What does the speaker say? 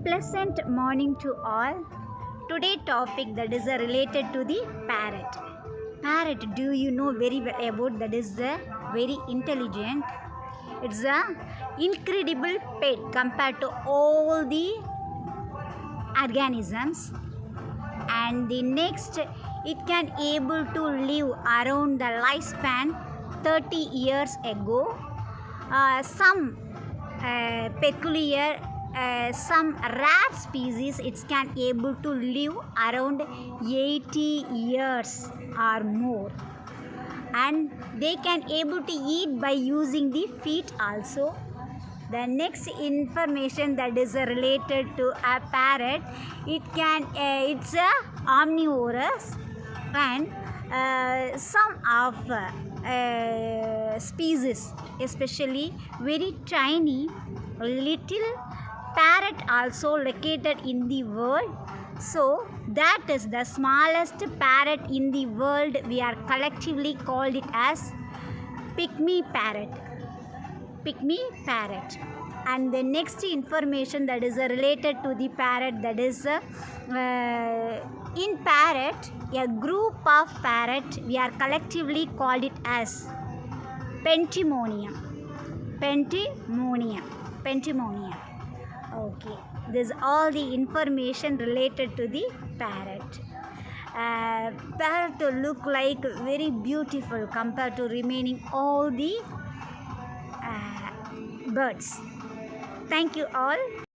Pleasant morning to all. Today topic that is related to the parrot. Parrot, do you know very well about that is very intelligent. It's a incredible pet compared to all the organisms. And the next, it can able to live around the lifespan 30 years ago. Some peculiar some rare species it can able to live around 80 years or more, and they can able to eat by using the feet also. The next information that is related to a parrot, it's a omnivorous, and some of species, especially very tiny little parrot also located in the world. So that is the smallest parrot in the world. We are collectively called it as pygmy parrot. Pygmy parrot. And the next information that is related to the parrot, that is in parrot, a group of parrot, we are collectively called it as Pentimonia. Okay, this is all the information related to the parrot. Parrot look like very beautiful compared to remaining all the birds. Thank you all.